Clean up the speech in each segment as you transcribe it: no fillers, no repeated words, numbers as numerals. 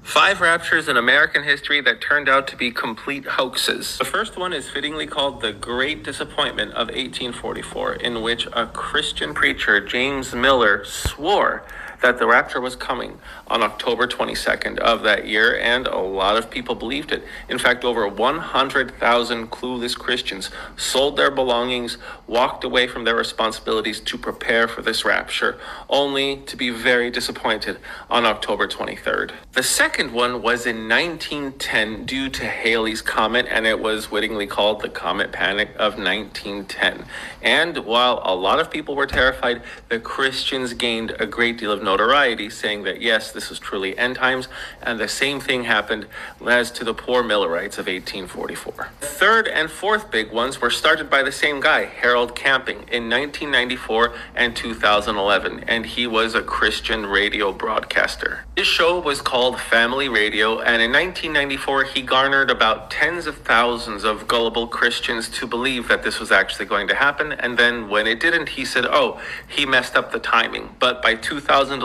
5 raptures in American history that turned out to be complete hoaxes. The first one is fittingly called the Great Disappointment of 1844, in which a Christian preacher, James Miller, swore that the rapture was coming on October 22nd of that year, and a lot of people believed it. In fact, over 100,000 clueless Christians sold their belongings, walked away from their responsibilities to prepare for this rapture, only to be very disappointed on October 23rd. The second one was in 1910 due to Halley's Comet, and it was wittingly called the Comet Panic of 1910. And while a lot of people were terrified, the Christians gained a great deal of notoriety, saying that yes, this is truly end times, and the same thing happened as to the poor Millerites of 1844. The third and fourth big ones were started by the same guy, Harold Camping, in 1994 and 2011, and he was a Christian radio broadcaster. His show was called Family Radio, and in 1994 he garnered about tens of thousands of gullible Christians to believe that this was actually going to happen, and then when it didn't, he said, oh, he messed up the timing. But by 2011,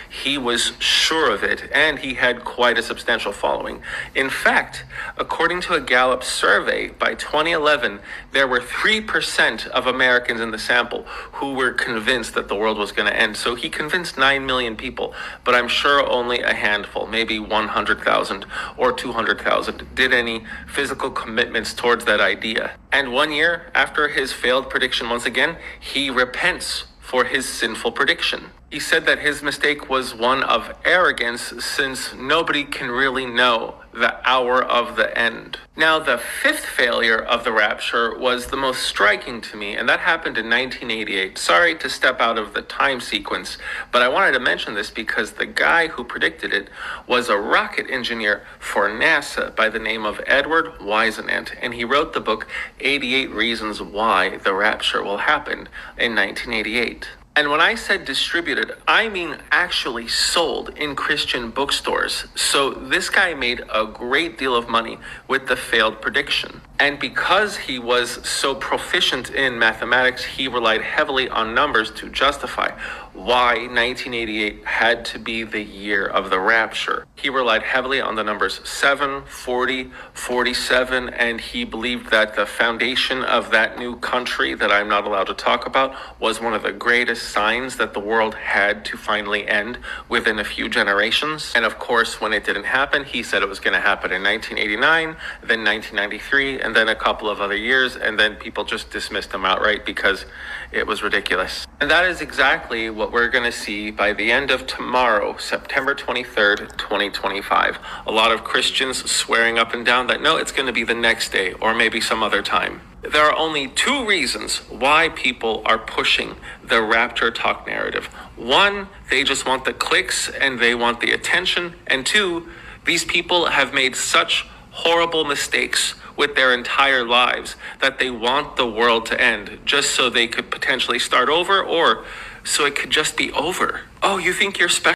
he was sure of it, and he had quite a substantial following. In fact, according to a Gallup survey, by 2011, there were 3% of Americans in the sample who were convinced that the world was going to end. So he convinced 9 million people, but I'm sure only a handful, maybe 100,000 or 200,000, did any physical commitments towards that idea. And 1 year after his failed prediction once again, he repents for his sinful prediction. He said that his mistake was one of arrogance, since nobody can really know the hour of the end. Now, the fifth failure of the rapture was the most striking to me, and that happened in 1988. Sorry to step out of the time sequence, but I wanted to mention this because the guy who predicted it was a rocket engineer for NASA by the name of Edward Whisenant, and he wrote the book 88 Reasons Why the Rapture Will Happen in 1988. And when I said distributed, I mean actually sold in Christian bookstores. So this guy made a great deal of money with the failed prediction. And because he was so proficient in mathematics, he relied heavily on numbers to justify why 1988 had to be the year of the rapture. He relied heavily on the numbers 7, 40, 47, and he believed that the foundation of that new country that I'm not allowed to talk about was one of the greatest signs that the world had to finally end within a few generations. And of course, when it didn't happen, he said it was going to happen in 1989, then 1993, and then a couple of other years, and then people just dismissed him outright because it was ridiculous. And that is exactly what we're going to see by the end of tomorrow, September 23rd, 2025. A lot of Christians swearing up and down that no, it's going to be the next day or maybe some other time. There are only 2 reasons why people are pushing the rapture talk narrative. 1, they just want the clicks and they want the attention. And 2, these people have made such horrible mistakes with their entire lives that they want the world to end just so they could potentially start over, or so it could just be over. Oh, you think you're special?